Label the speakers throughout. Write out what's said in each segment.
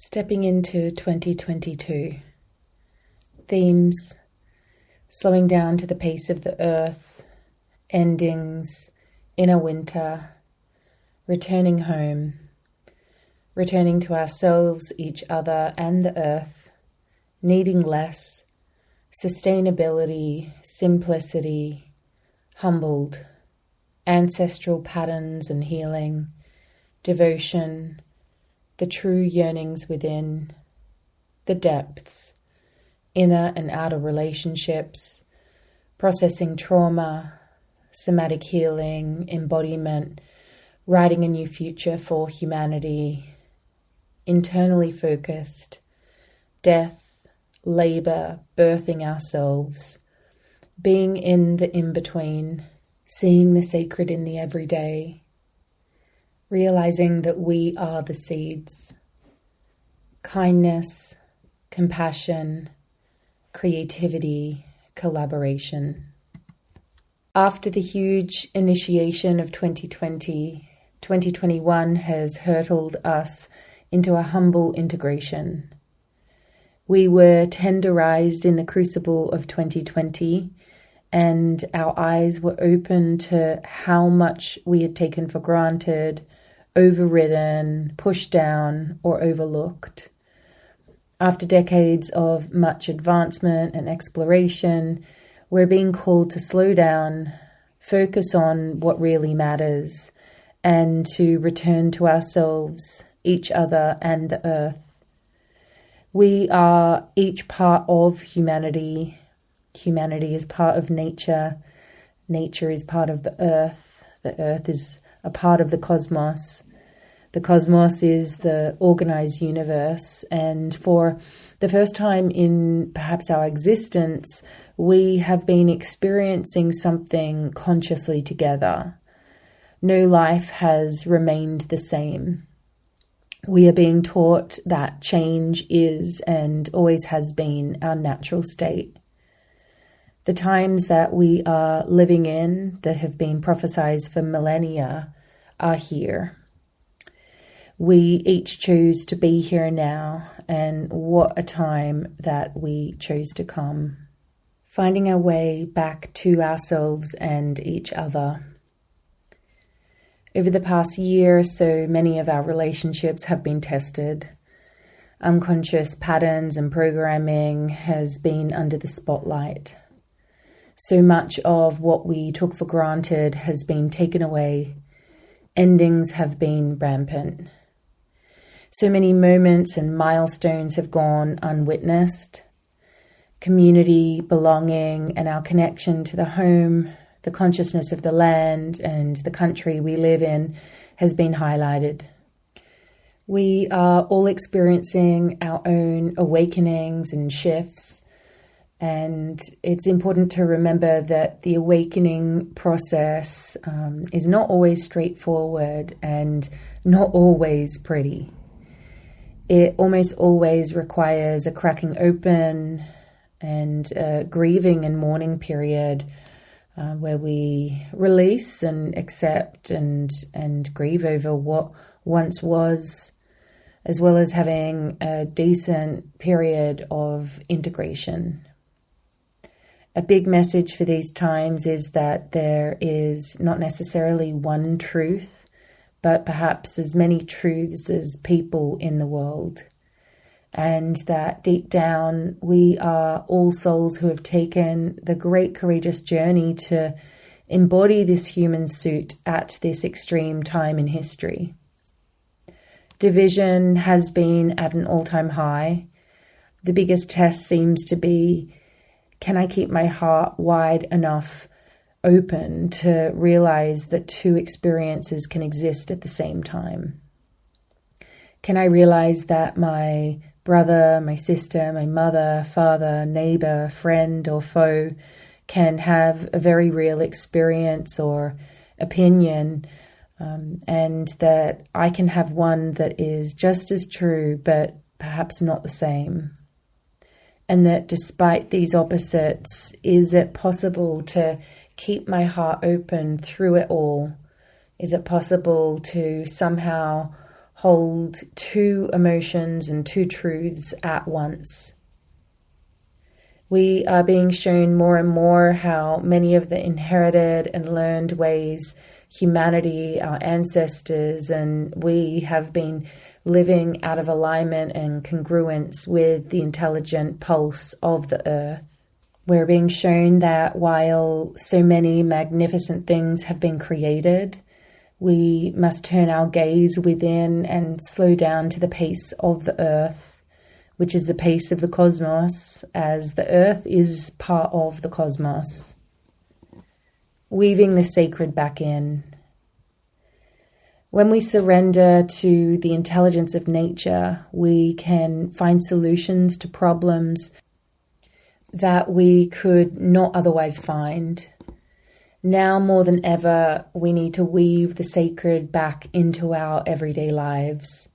Speaker 1: Stepping into 2022. Themes: slowing down to the pace of the earth, endings, inner winter, returning home, returning to ourselves, each other, and the earth, needing less, sustainability, simplicity, humbled, ancestral patterns and healing, devotion, the true yearnings within, the depths, inner and outer relationships, processing trauma, somatic healing, embodiment, writing a new future for humanity, internally focused, death, labor, birthing ourselves, being in the in-between, seeing the sacred in the everyday, realizing that we are the seeds, kindness, compassion, creativity, collaboration. After the huge initiation of 2020, 2021 has hurtled us into a humble integration. We were tenderized in the crucible of 2020, and our eyes were open to how much we had taken for granted, overridden, pushed down, or overlooked. After decades of much advancement and exploration, we're being called to slow down, focus on what really matters, and to return to ourselves, each other, and the earth. We are each part of humanity. Humanity is part of nature. Nature is part of the earth. The earth is a part of the cosmos. The cosmos is the organized universe. And for the first time in perhaps our existence, we have been experiencing something consciously together. No life has remained the same. We are being taught that change is and always has been our natural state. The times that we are living in, that have been prophesied for millennia, are here. We each choose to be here now, and what a time that we chose to come. Finding our way back to ourselves and each other. Over the past year, so many of our relationships have been tested. Unconscious patterns and programming has been under the spotlight. So much of what we took for granted has been taken away. Endings have been rampant. So many moments and milestones have gone unwitnessed. Community, belonging, and our connection to the home, the consciousness of the land and the country we live in has been highlighted. We are all experiencing our own awakenings and shifts. And it's important to remember that the awakening process is not always straightforward and not always pretty. It almost always requires a cracking open and a grieving and mourning period where we release and accept and grieve over what once was, as well as having a decent period of integration. A big message for these times is that there is not necessarily one truth, but perhaps as many truths as people in the world. And that deep down, we are all souls who have taken the great courageous journey to embody this human suit at this extreme time in history. Division has been at an all-time high. The biggest test seems to be, can I keep my heart wide enough open to realize that two experiences can exist at the same time? Can I realize that my brother, my sister, my mother, father, neighbor, friend, or foe can have a very real experience or opinion, and that I can have one that is just as true, but perhaps not the same? And that despite these opposites, is it possible to keep my heart open through it all? Is it possible to somehow hold two emotions and two truths at once. We are being shown more and more how many of the inherited and learned ways humanity, our ancestors, and we have been living out of alignment and congruence with the intelligent pulse of the earth. We're being shown that while so many magnificent things have been created, we must turn our gaze within and slow down to the pace of the earth, which is the pace of the cosmos, as the earth is part of the cosmos. Weaving the sacred back in. When we surrender to the intelligence of nature, we can find solutions to problems that we could not otherwise find. Now more than ever, we need to weave the sacred back into our everyday lives,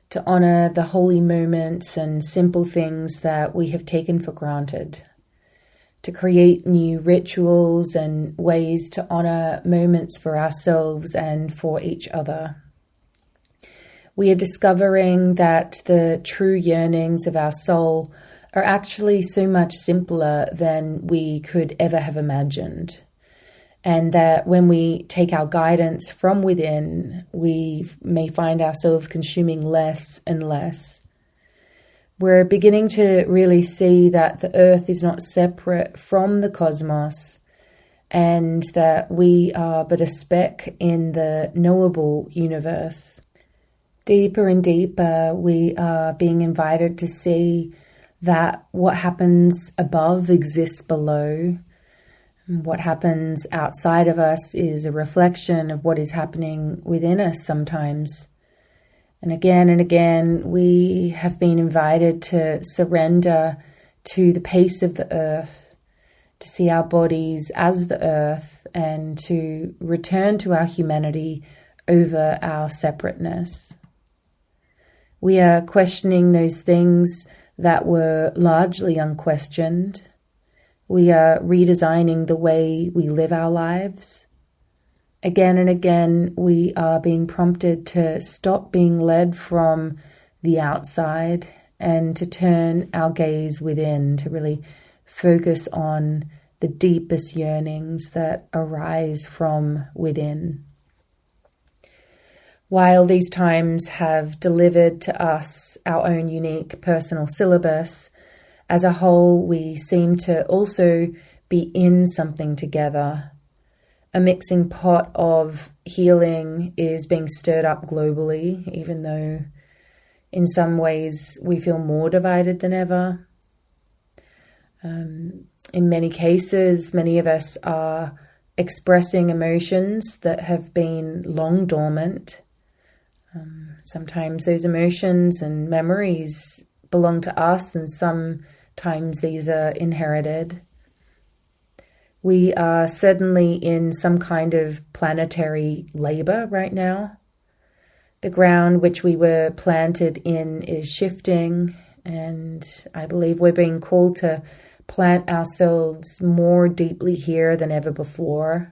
Speaker 1: to honor the holy moments and simple things that we have taken for granted, to create new rituals and ways to honor moments for ourselves and for each other. We are discovering that the true yearnings of our soul are actually so much simpler than we could ever have imagined. And that when we take our guidance from within, we may find ourselves consuming less and less. We're beginning to really see that the earth is not separate from the cosmos, and that we are but a speck in the knowable universe. Deeper and deeper, we are being invited to see that what happens above exists below. What happens outside of us is a reflection of what is happening within us sometimes. And again, we have been invited to surrender to the pace of the earth, to see our bodies as the earth, and to return to our humanity over our separateness. We are questioning those things that were largely unquestioned. We are redesigning the way we live our lives. Again and again, we are being prompted to stop being led from the outside and to turn our gaze within, to really focus on the deepest yearnings that arise from within. While these times have delivered to us our own unique personal syllabus, as a whole, we seem to also be in something together. A mixing pot of healing is being stirred up globally, even though in some ways we feel more divided than ever. In many cases, many of us are expressing emotions that have been long dormant. Sometimes those emotions and memories belong to us, and sometimes these are inherited. We are certainly in some kind of planetary labor right now. The ground which we were planted in is shifting, and I believe we're being called to plant ourselves more deeply here than ever before.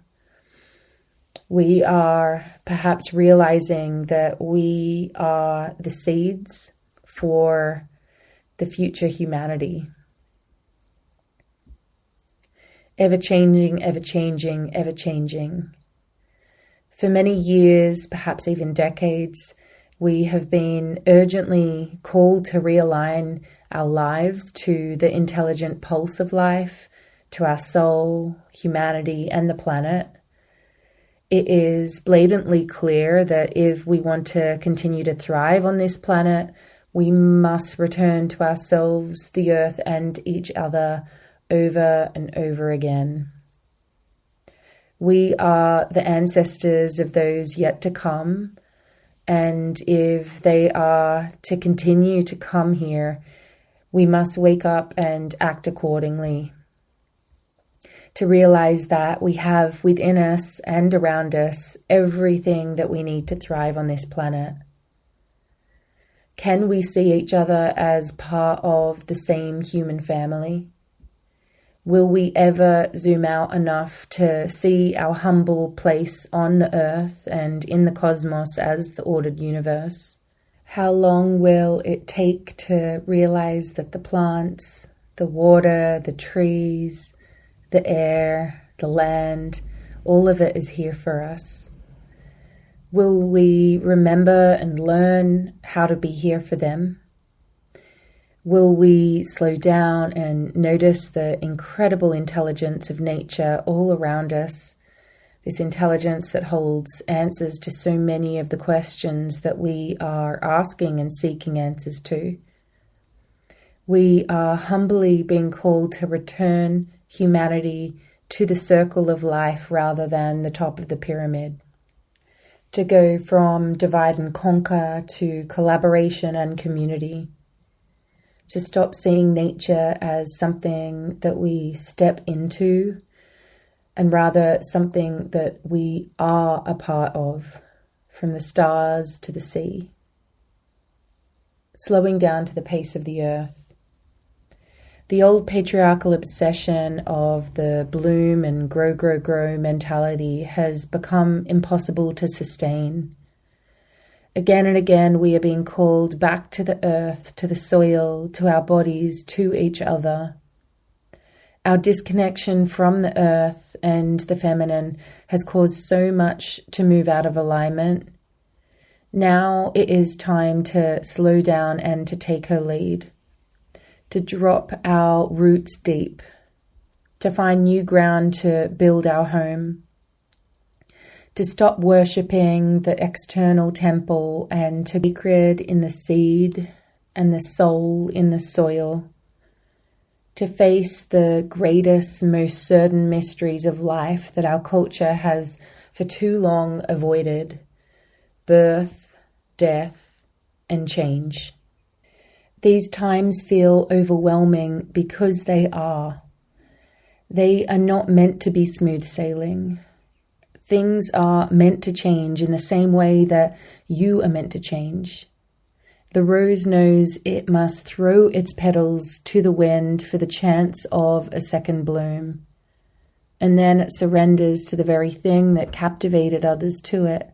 Speaker 1: We are perhaps realizing that we are the seeds for the future humanity. Ever-changing, ever-changing, ever-changing. For many years, perhaps even decades, we have been urgently called to realign our lives to the intelligent pulse of life, to our soul, humanity, and the planet. It is blatantly clear that if we want to continue to thrive on this planet, we must return to ourselves, the earth, and each other over and over again. We are the ancestors of those yet to come, and if they are to continue to come here, we must wake up and act accordingly. To realize that we have within us and around us everything that we need to thrive on this planet. Can we see each other as part of the same human family? Will we ever zoom out enough to see our humble place on the earth and in the cosmos as the ordered universe? How long will it take to realize that the plants, the water, the trees, the air, the land, all of it is here for us? Will we remember and learn how to be here for them? Will we slow down and notice the incredible intelligence of nature all around us? This intelligence that holds answers to so many of the questions that we are asking and seeking answers to. We are humbly being called to return humanity to the circle of life rather than the top of the pyramid. To go from divide and conquer to collaboration and community. To stop seeing nature as something that we step into and rather something that we are a part of, from the stars to the sea. Slowing down to the pace of the earth. The old patriarchal obsession of the bloom and grow, grow, grow mentality has become impossible to sustain. Again and again, we are being called back to the earth, to the soil, to our bodies, to each other. Our disconnection from the earth and the feminine has caused so much to move out of alignment. Now it is time to slow down and to take her lead, to drop our roots deep, to find new ground to build our home, to stop worshipping the external temple and to be sacred in the seed and the soul in the soil, to face the greatest, most certain mysteries of life that our culture has for too long avoided: birth, death, and change. These times feel overwhelming because they are. They are not meant to be smooth sailing. Things are meant to change in the same way that you are meant to change. The rose knows it must throw its petals to the wind for the chance of a second bloom. And then it surrenders to the very thing that captivated others to it,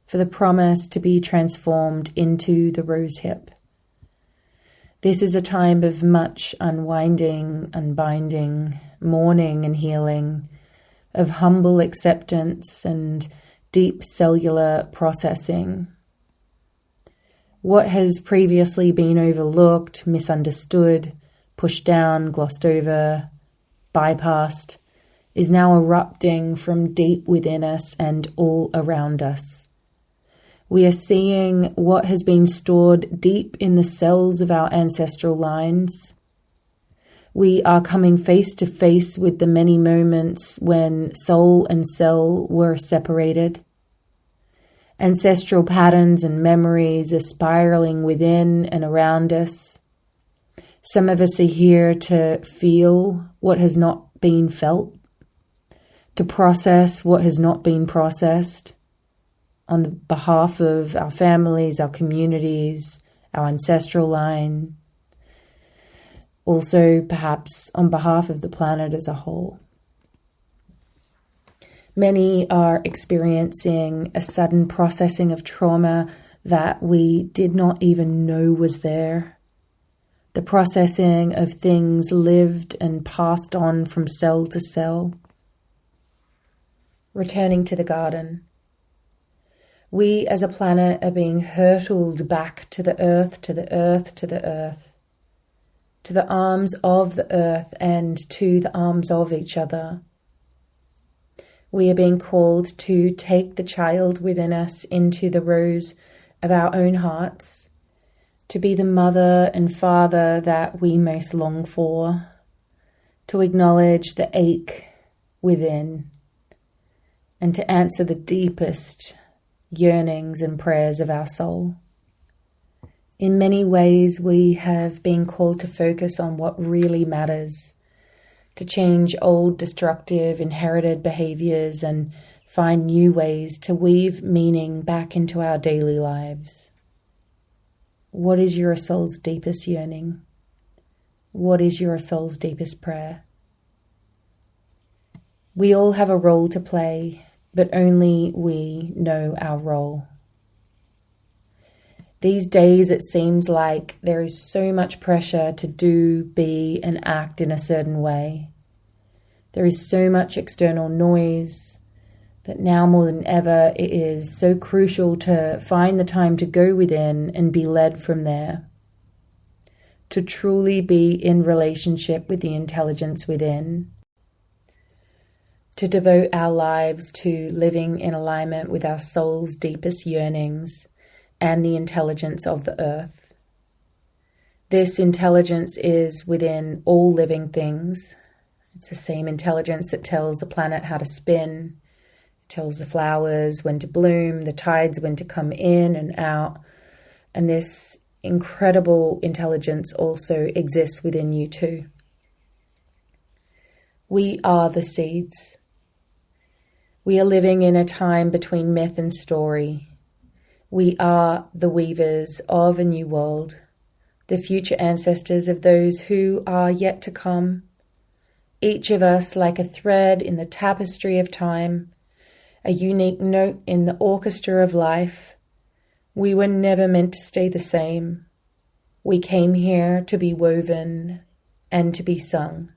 Speaker 1: for the promise to be transformed into the rosehip. This is a time of much unwinding, unbinding, mourning and healing, of humble acceptance and deep cellular processing. What has previously been overlooked, misunderstood, pushed down, glossed over, bypassed, is now erupting from deep within us and all around us. We are seeing what has been stored deep in the cells of our ancestral lines. We are coming face to face with the many moments when soul and cell were separated. Ancestral patterns and memories are spiraling within and around us. Some of us are here to feel what has not been felt, to process what has not been processed on the behalf of our families, our communities, our ancestral line. Also, perhaps on behalf of the planet as a whole. Many are experiencing a sudden processing of trauma that we did not even know was there. The processing of things lived and passed on from cell to cell. Returning to the garden. We as a planet are being hurtled back to the earth, to the earth, to the earth. To the arms of the earth and to the arms of each other. We are being called to take the child within us into the rose of our own hearts, to be the mother and father that we most long for, to acknowledge the ache within, and to answer the deepest yearnings and prayers of our soul. In many ways, we have been called to focus on what really matters, to change old, destructive, inherited behaviors and find new ways to weave meaning back into our daily lives. What is your soul's deepest yearning? What is your soul's deepest prayer? We all have a role to play, but only we know our role. These days it seems like there is so much pressure to do, be, and act in a certain way. There is so much external noise that now more than ever it is so crucial to find the time to go within and be led from there. To truly be in relationship with the intelligence within. To devote our lives to living in alignment with our soul's deepest yearnings and the intelligence of the earth. This intelligence is within all living things. It's the same intelligence that tells the planet how to spin, tells the flowers when to bloom, the tides when to come in and out. And this incredible intelligence also exists within you too. We are the seeds. We are living in a time between myth and story. We are the weavers of a new world, the future ancestors of those who are yet to come. Each of us like a thread in the tapestry of time, a unique note in the orchestra of life. We were never meant to stay the same. We came here to be woven and to be sung.